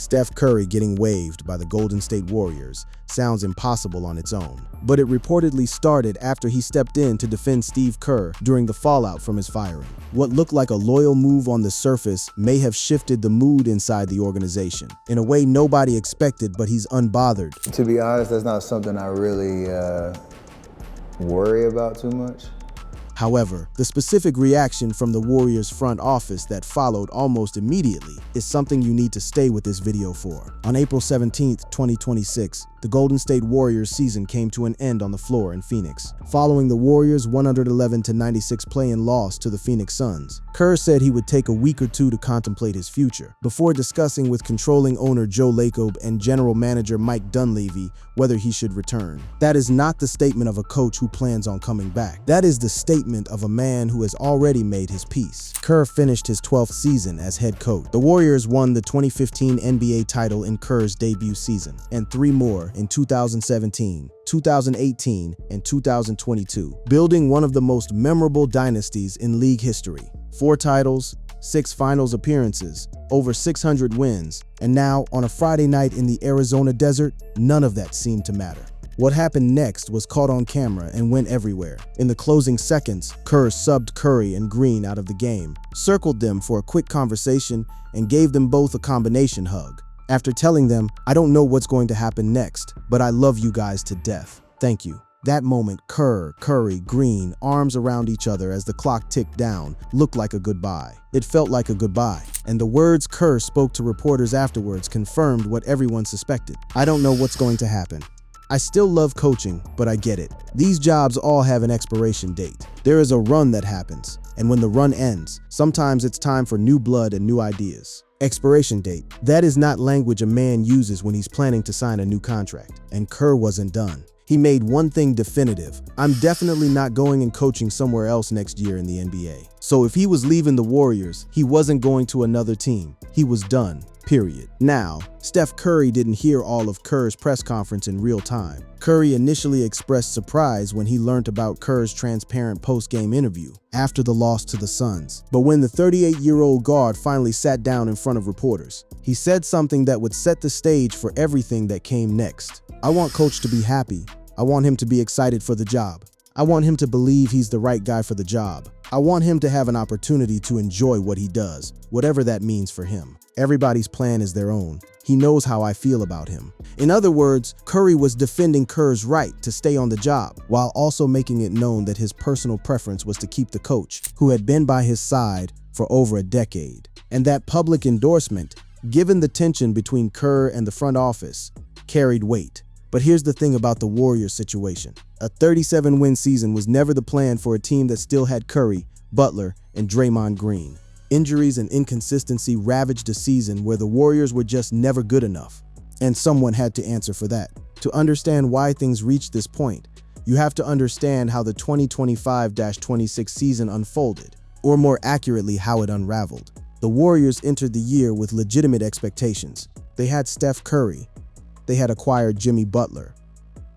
Steph Curry getting waived by the Golden State Warriors sounds impossible on its own, but it reportedly started after he stepped in to defend Steve Kerr during the fallout from his firing. What looked like a loyal move on the surface may have shifted the mood inside the organization in a way nobody expected, but he's unbothered. To be honest, that's not something I really worry about too much. However, the specific reaction from the Warriors front office that followed almost immediately is something you need to stay with this video for. On April 17th, 2026, the Golden State Warriors season came to an end on the floor in Phoenix. Following the Warriors' 111-96 play-in loss to the Phoenix Suns, Kerr said he would take a week or two to contemplate his future, before discussing with controlling owner Joe Lacob and general manager Mike Dunleavy whether he should return. That is not the statement of a coach who plans on coming back. That is the statement of a man who has already made his peace. Kerr finished his 12th season as head coach. The Warriors won the 2015 NBA title in Kerr's debut season, and 3 more in 2017, 2018, and 2022, building one of the most memorable dynasties in league history. 4 titles, 6 finals appearances, over 600 wins, and now, on a Friday night in the Arizona desert, none of that seemed to matter. What happened next was caught on camera and went everywhere. In the closing seconds, Kerr subbed Curry and Green out of the game, circled them for a quick conversation, and gave them both a combination hug. After telling them, "I don't know what's going to happen next, but I love you guys to death. Thank you." That moment, Kerr, Curry, Green, arms around each other as the clock ticked down, looked like a goodbye. It felt like a goodbye. And the words Kerr spoke to reporters afterwards confirmed what everyone suspected. "I don't know what's going to happen. I still love coaching, but I get it. These jobs all have an expiration date. There is a run that happens, and when the run ends, sometimes it's time for new blood and new ideas." Expiration date. That is not language a man uses when he's planning to sign a new contract. And Kerr wasn't done. He made one thing definitive: "I'm definitely not going and coaching somewhere else next year in the NBA." So if he was leaving the Warriors, he wasn't going to another team. He was done. Period. Now, Steph Curry didn't hear all of Kerr's press conference in real time. Curry initially expressed surprise when he learned about Kerr's transparent post-game interview after the loss to the Suns. But when the 38-year-old guard finally sat down in front of reporters, he said something that would set the stage for everything that came next. "I want Coach to be happy. I want him to be excited for the job. I want him to believe he's the right guy for the job. I want him to have an opportunity to enjoy what he does, whatever that means for him. Everybody's plan is their own. He knows how I feel about him." In other words, Curry was defending Kerr's right to stay on the job, while also making it known that his personal preference was to keep the coach, who had been by his side for over a decade. And that public endorsement, given the tension between Kerr and the front office, carried weight. But here's the thing about the Warriors situation. A 37-win season was never the plan for a team that still had Curry, Butler, and Draymond Green. Injuries and inconsistency ravaged a season where the Warriors were just never good enough. And someone had to answer for that. To understand why things reached this point, you have to understand how the 2025-26 season unfolded, or more accurately, how it unraveled. The Warriors entered the year with legitimate expectations. They had Steph Curry. They had acquired Jimmy Butler.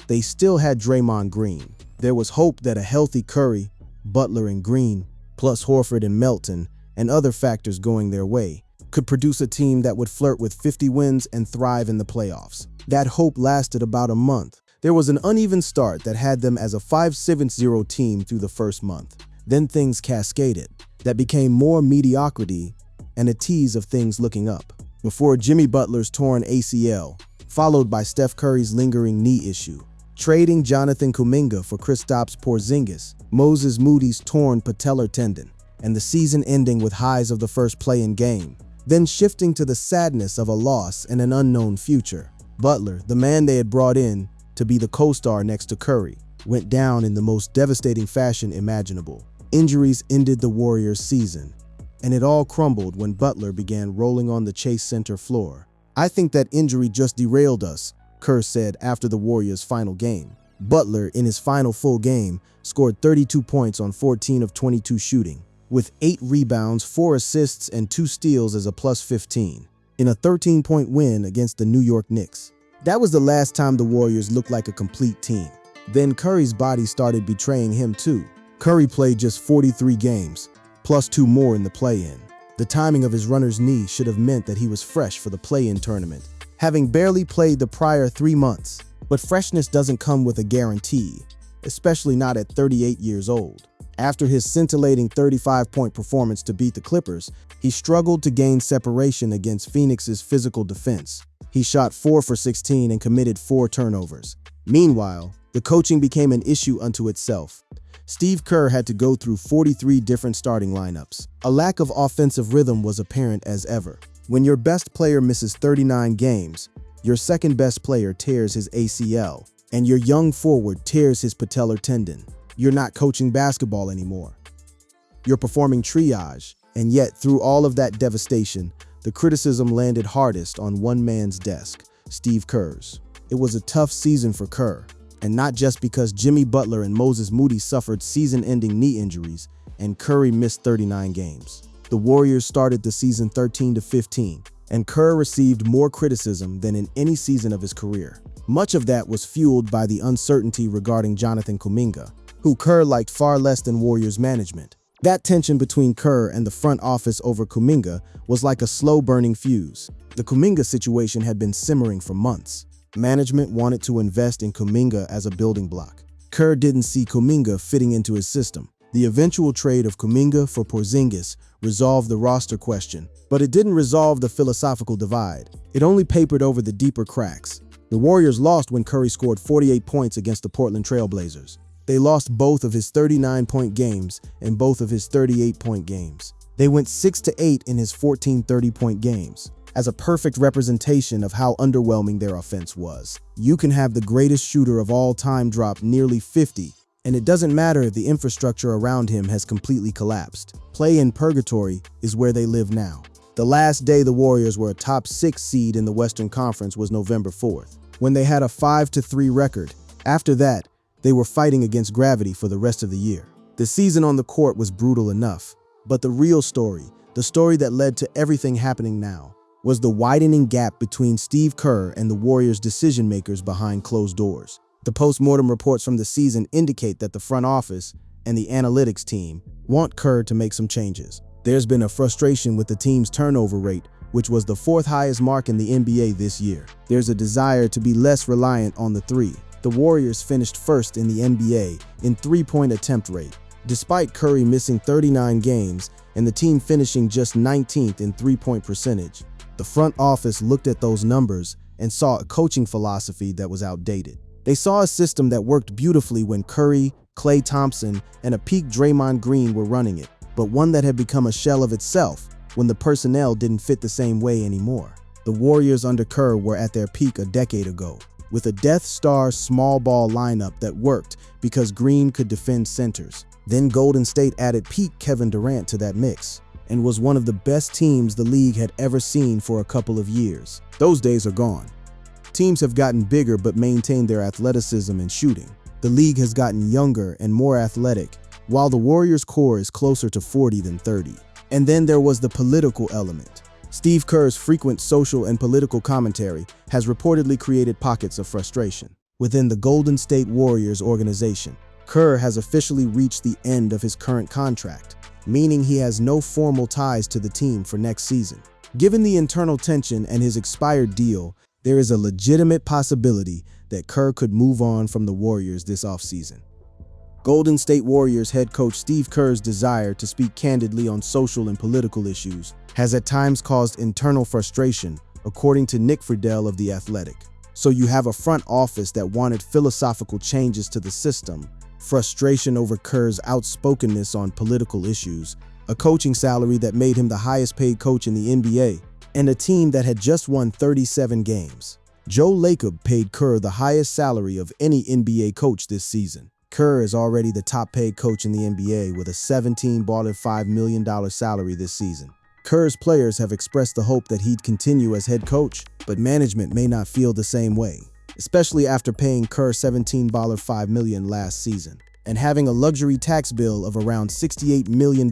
They still had Draymond Green. There was hope that a healthy Curry, Butler, and Green, plus Horford and Melton, and other factors going their way, could produce a team that would flirt with 50 wins and thrive in the playoffs. That hope lasted about a month. There was an uneven start that had them as a 5-7-0 team through the first month. Then things cascaded. That became more mediocrity and a tease of things looking up. Before Jimmy Butler's torn ACL, followed by Steph Curry's lingering knee issue, trading Jonathan Kuminga for Kristaps Porzingis, Moses Moody's torn patellar tendon, and the season ending with highs of the first play-in game, then shifting to the sadness of a loss and an unknown future. Butler, the man they had brought in to be the co-star next to Curry, went down in the most devastating fashion imaginable. Injuries ended the Warriors' season, and it all crumbled when Butler began rolling on the Chase Center floor. "I think that injury just derailed us," Kerr said after the Warriors' final game. Butler, in his final full game, scored 32 points on 14 of 22 shooting, with 8 rebounds, 4 assists, and 2 steals as a +15, in a 13-point win against the New York Knicks. That was the last time the Warriors looked like a complete team. Then Curry's body started betraying him too. Curry played just 43 games, plus 2 more in the play-in. The timing of his runner's knee should have meant that he was fresh for the play-in tournament, having barely played the prior 3 months. But freshness doesn't come with a guarantee, especially not at 38 years old. After his scintillating 35-point performance to beat the Clippers, he struggled to gain separation against Phoenix's physical defense. He shot 4 for 16 and committed 4 turnovers. Meanwhile, the coaching became an issue unto itself. Steve Kerr had to go through 43 different starting lineups. A lack of offensive rhythm was apparent as ever. When your best player misses 39 games, your second best player tears his ACL, and your young forward tears his patellar tendon. You're not coaching basketball anymore. You're performing triage, and yet through all of that devastation, the criticism landed hardest on one man's desk, Steve Kerr's. It was a tough season for Kerr, and not just because Jimmy Butler and Moses Moody suffered season-ending knee injuries and Curry missed 39 games. The Warriors started the season 13-15, and Kerr received more criticism than in any season of his career. Much of that was fueled by the uncertainty regarding Jonathan Kuminga, who Kerr liked far less than Warriors management. That tension between Kerr and the front office over Kuminga was like a slow-burning fuse. The Kuminga situation had been simmering for months. Management wanted to invest in Kuminga as a building block. Kerr didn't see Kuminga fitting into his system. The eventual trade of Kuminga for Porzingis resolved the roster question, but it didn't resolve the philosophical divide. It only papered over the deeper cracks. The Warriors lost when Curry scored 48 points against the Portland Trail Blazers. They lost both of his 39-point games and both of his 38-point games. They went 6-8 in his 14 30-point games. As a perfect representation of how underwhelming their offense was. You can have the greatest shooter of all time drop nearly 50, and it doesn't matter if the infrastructure around him has completely collapsed. Play in purgatory is where they live now. The last day the Warriors were a top 6 seed in the Western Conference was November 4th, when they had a 5-3 record. After that, they were fighting against gravity for the rest of the year. The season on the court was brutal enough, but the real story, the story that led to everything happening now, was the widening gap between Steve Kerr and the Warriors' decision-makers behind closed doors. The post-mortem reports from the season indicate that the front office and the analytics team want Kerr to make some changes. There's been a frustration with the team's turnover rate, which was the 4th highest mark in the NBA this year. There's a desire to be less reliant on the three. The Warriors finished first in the NBA in three-point attempt rate, despite Curry missing 39 games and the team finishing just 19th in three-point percentage. The front office looked at those numbers and saw a coaching philosophy that was outdated. They saw a system that worked beautifully when Curry, Klay Thompson, and a peak Draymond Green were running it, but one that had become a shell of itself when the personnel didn't fit the same way anymore. The Warriors under Kerr were at their peak a decade ago, with a Death Star small ball lineup that worked because Green could defend centers. Then Golden State added peak Kevin Durant to that mix, and was one of the best teams the league had ever seen for a couple of years. Those days are gone. Teams have gotten bigger but maintained their athleticism and shooting. The league has gotten younger and more athletic, while the Warriors' core is closer to 40 than 30. And then there was the political element. Steve Kerr's frequent social and political commentary has reportedly created pockets of frustration. Within the Golden State Warriors organization, Kerr has officially reached the end of his current contract, meaning he has no formal ties to the team for next season. Given the internal tension and his expired deal, there is a legitimate possibility that Kerr could move on from the Warriors this offseason. Golden State Warriors head coach Steve Kerr's desire to speak candidly on social and political issues has at times caused internal frustration, according to Nick Friedel of The Athletic. So you have a front office that wanted philosophical changes to the system, frustration over Kerr's outspokenness on political issues, a coaching salary that made him the highest paid coach in the NBA, and a team that had just won 37 games. Joe Lacob paid Kerr the highest salary of any NBA coach this season. Kerr is already the top paid coach in the NBA with a $17.5 million salary this season. Kerr's players have expressed the hope that he'd continue as head coach, but management may not feel the same way, especially after paying Kerr $17.5 million last season and having a luxury tax bill of around $68 million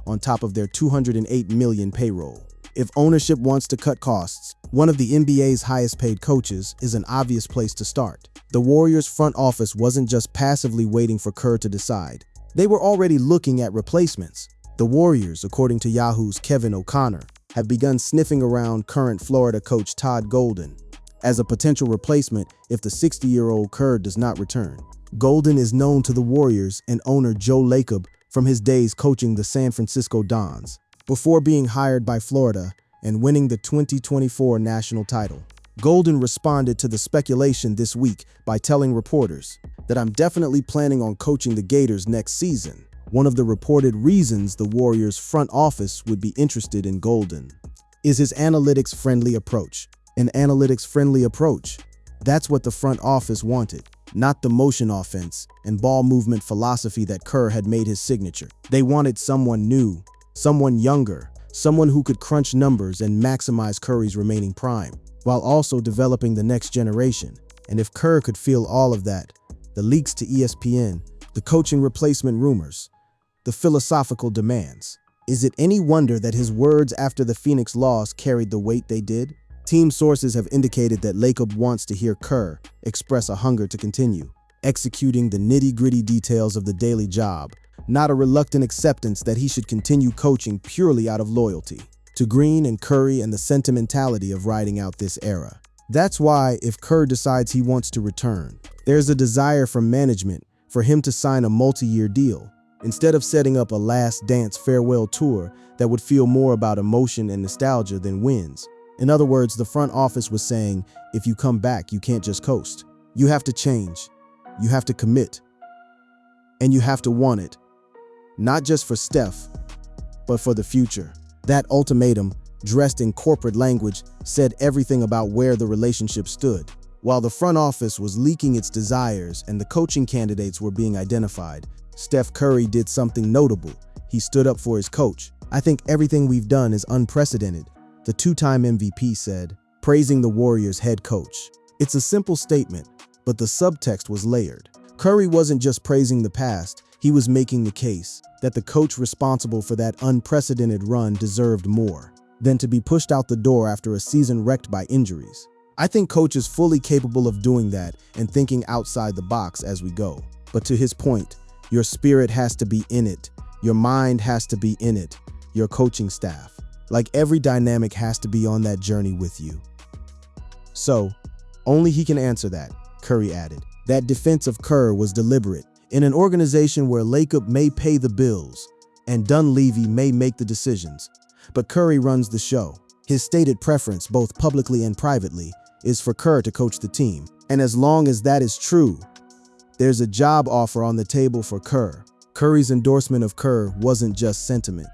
on top of their $208 million payroll. If ownership wants to cut costs, one of the NBA's highest paid coaches is an obvious place to start. The Warriors front office wasn't just passively waiting for Kerr to decide. They were already looking at replacements. The Warriors, according to Yahoo's Kevin O'Connor, have begun sniffing around current Florida coach Todd Golden as a potential replacement if the 60-year-old Kerr does not return. Golden is known to the Warriors and owner Joe Lacob from his days coaching the San Francisco Dons, before being hired by Florida and winning the 2024 national title. Golden responded to the speculation this week by telling reporters that "I'm definitely planning on coaching the Gators next season." One of the reported reasons the Warriors front office would be interested in Golden is his analytics-friendly approach. An analytics-friendly approach. That's what the front office wanted, not the motion offense and ball movement philosophy that Kerr had made his signature. They wanted someone new, someone younger, someone who could crunch numbers and maximize Curry's remaining prime, while also developing the next generation. And if Kerr could feel all of that, the leaks to ESPN, the coaching replacement rumors, the philosophical demands, is it any wonder that his words after the Phoenix loss carried the weight they did? Team sources have indicated that Lacob wants to hear Kerr express a hunger to continue executing the nitty-gritty details of the daily job, not a reluctant acceptance that he should continue coaching purely out of loyalty to Green and Curry and the sentimentality of riding out this era. That's why, if Kerr decides he wants to return, there's a desire from management for him to sign a multi-year deal, instead of setting up a last dance farewell tour that would feel more about emotion and nostalgia than wins. In other words, the front office was saying, if you come back, you can't just coast. You have to change, you have to commit, and you have to want it. Not just for Steph, but for the future. That ultimatum, dressed in corporate language, said everything about where the relationship stood. While the front office was leaking its desires and the coaching candidates were being identified, Steph Curry did something notable. He stood up for his coach. "I think everything we've done is unprecedented," the two-time MVP said, praising the Warriors' head coach. It's a simple statement, but the subtext was layered. Curry wasn't just praising the past, he was making the case that the coach responsible for that unprecedented run deserved more than to be pushed out the door after a season wrecked by injuries. "I think Coach is fully capable of doing that and thinking outside the box as we go." But to his point, your spirit has to be in it, your mind has to be in it, your coaching staff. Like every dynamic has to be on that journey with you. So, only he can answer that, Curry added. That defense of Kerr was deliberate. In an organization where Lacob may pay the bills and Dunleavy may make the decisions, but Curry runs the show. His stated preference, both publicly and privately, is for Kerr to coach the team. And as long as that is true, there's a job offer on the table for Kerr. Curry's endorsement of Kerr wasn't just sentiment.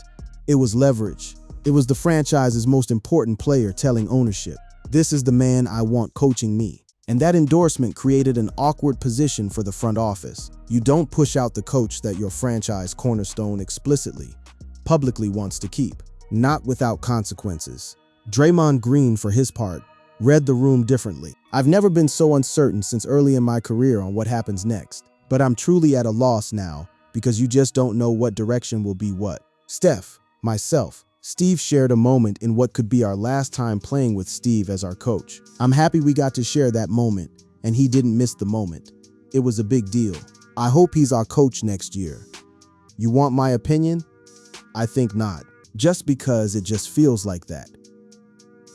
It was leverage. It was the franchise's most important player telling ownership, "This is the man I want coaching me." And that endorsement created an awkward position for the front office. You don't push out the coach that your franchise cornerstone explicitly, publicly wants to keep, not without consequences. Draymond Green, for his part, read the room differently. "I've never been so uncertain since early in my career on what happens next, but I'm truly at a loss now because you just don't know what direction will be what." Steph, myself, Steve shared a moment in what could be our last time playing with Steve as our coach. I'm happy we got to share that moment, and he didn't miss the moment. It was a big deal. I hope he's our coach next year. You want my opinion? I think not. Just because it just feels like that.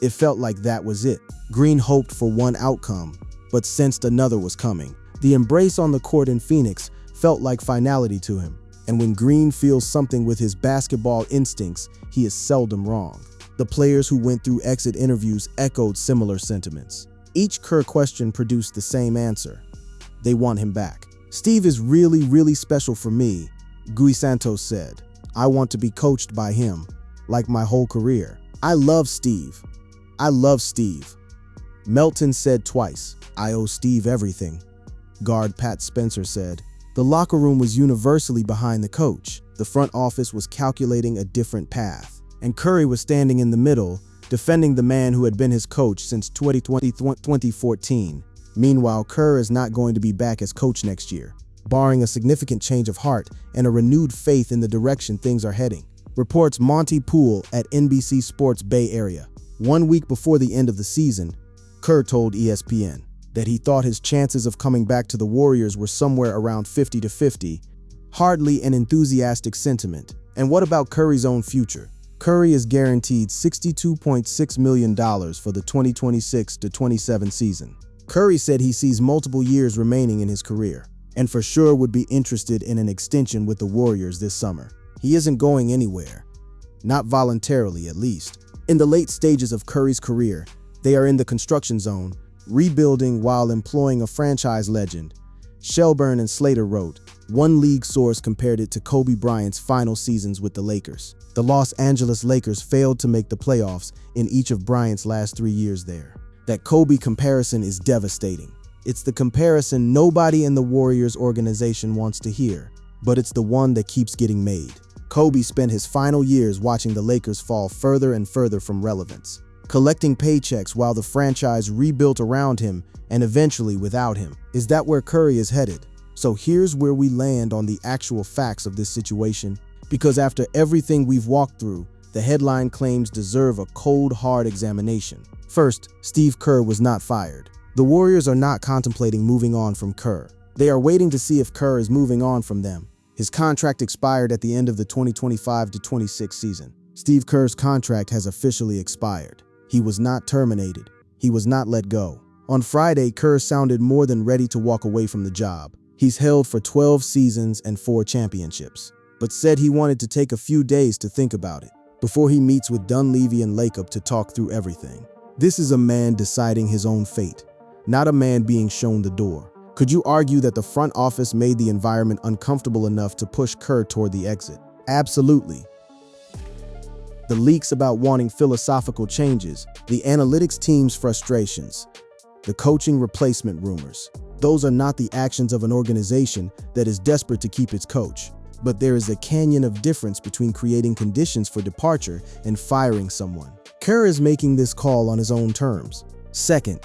It felt like that was it. Green hoped for one outcome, but sensed another was coming. The embrace on the court in Phoenix felt like finality to him. And when Green feels something with his basketball instincts, he is seldom wrong. The players who went through exit interviews echoed similar sentiments. Each Kerr question produced the same answer. They want him back. "Steve is really, really special for me," Gui Santos said. "I want to be coached by him, like my whole career. I love Steve. I love Steve." Melton said twice, "I owe Steve everything." Guard Pat Spencer said. The locker room was universally behind the coach. The front office was calculating a different path. And Curry was standing in the middle, defending the man who had been his coach since 2014. Meanwhile, Kerr is not going to be back as coach next year, barring a significant change of heart and a renewed faith in the direction things are heading. Reports Monty Poole at NBC Sports Bay Area. 1 week before the end of the season, Kerr told ESPN that he thought his chances of coming back to the Warriors were somewhere around 50-50, hardly an enthusiastic sentiment. And what about Curry's own future? Curry is guaranteed $62.6 million for the 2026-27 season. Curry said he sees multiple years remaining in his career, and for sure would be interested in an extension with the Warriors this summer. He isn't going anywhere. Not voluntarily, at least. In the late stages of Curry's career, they are in the construction zone, rebuilding while employing a franchise legend. Shelburne and Slater wrote, one league source compared it to Kobe Bryant's final seasons with the Lakers. The Los Angeles Lakers failed to make the playoffs in each of Bryant's last 3 years there. That Kobe comparison is devastating. It's the comparison nobody in the Warriors organization wants to hear, but it's the one that keeps getting made. Kobe spent his final years watching the Lakers fall further and further from relevance, collecting paychecks while the franchise rebuilt around him and eventually without him. Is that where Curry is headed? So here's where we land on the actual facts of this situation, because after everything we've walked through, the headline claims deserve a cold, hard examination. First, Steve Kerr was not fired. The Warriors are not contemplating moving on from Kerr. They are waiting to see if Kerr is moving on from them. His contract expired at the end of the 2025-26 season. Steve Kerr's contract has officially expired. He was not terminated. He was not let go. On Friday, Kerr sounded more than ready to walk away from the job. He's held for 12 seasons and 4 championships, but said he wanted to take a few days to think about it before he meets with Dunleavy and Lacob to talk through everything. This is a man deciding his own fate, not a man being shown the door. Could you argue that the front office made the environment uncomfortable enough to push Kerr toward the exit? Absolutely. The leaks about wanting philosophical changes, the analytics team's frustrations, the coaching replacement rumors. Those are not the actions of an organization that is desperate to keep its coach. But there is a canyon of difference between creating conditions for departure and firing someone. Kerr is making this call on his own terms. Second,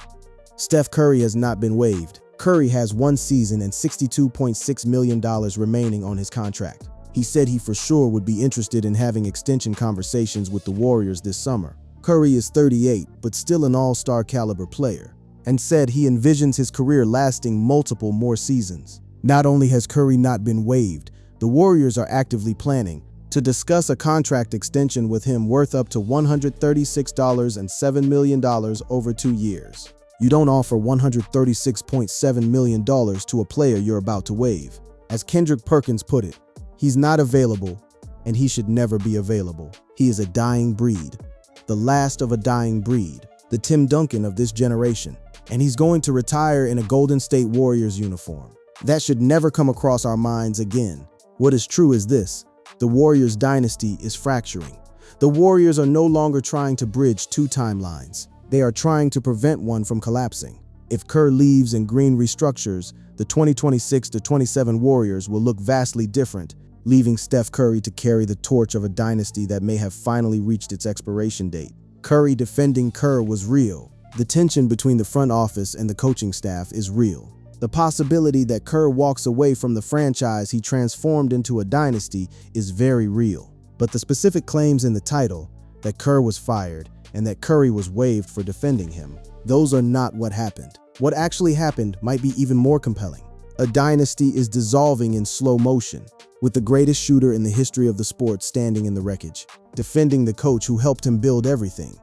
Steph Curry has not been waived. Curry has 1 season and $62.6 million remaining on his contract. He said he for sure would be interested in having extension conversations with the Warriors this summer. Curry is 38, but still an all-star caliber player, and said he envisions his career lasting multiple more seasons. Not only has Curry not been waived, the Warriors are actively planning to discuss a contract extension with him worth up to $136.7 million over 2 years. You don't offer $136.7 million to a player you're about to waive. As Kendrick Perkins put it, he's not available, and he should never be available. He is a dying breed, the last of a dying breed, the Tim Duncan of this generation, and he's going to retire in a Golden State Warriors uniform. That should never come across our minds again. What is true is this: the Warriors dynasty is fracturing. The Warriors are no longer trying to bridge 2 timelines. They are trying to prevent one from collapsing. If Kerr leaves and Green restructures, the 2026-27 Warriors will look vastly different, leaving Steph Curry to carry the torch of a dynasty that may have finally reached its expiration date. Curry defending Kerr was real. The tension between the front office and the coaching staff is real. The possibility that Kerr walks away from the franchise he transformed into a dynasty is very real. But the specific claims in the title, that Kerr was fired and that Curry was waived for defending him, those are not what happened. What actually happened might be even more compelling. A dynasty is dissolving in slow motion, with the greatest shooter in the history of the sport standing in the wreckage, defending the coach who helped him build everything,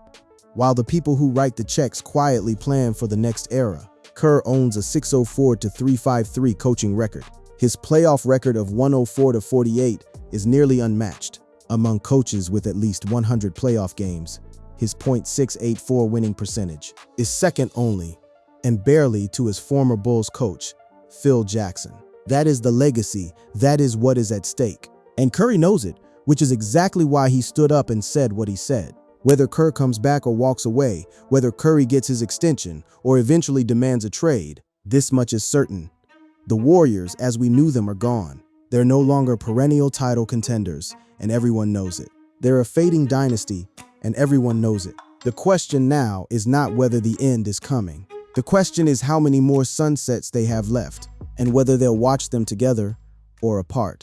while the people who write the checks quietly plan for the next era. Kerr owns a 604-353 coaching record. His playoff record of 104-48 is nearly unmatched among coaches with at least 100 playoff games. His .684 winning percentage is second only and barely to his former Bulls coach, Phil Jackson. That is the legacy. That is what is at stake. And Curry knows it, which is exactly why he stood up and said what he said. Whether Kerr comes back or walks away, whether Curry gets his extension or eventually demands a trade, this much is certain: the Warriors, as we knew them, are gone. They're no longer perennial title contenders, and everyone knows it. They're a fading dynasty, and everyone knows it. The question now is not whether the end is coming. The question is how many more sunsets they have left, and whether they'll watch them together or apart.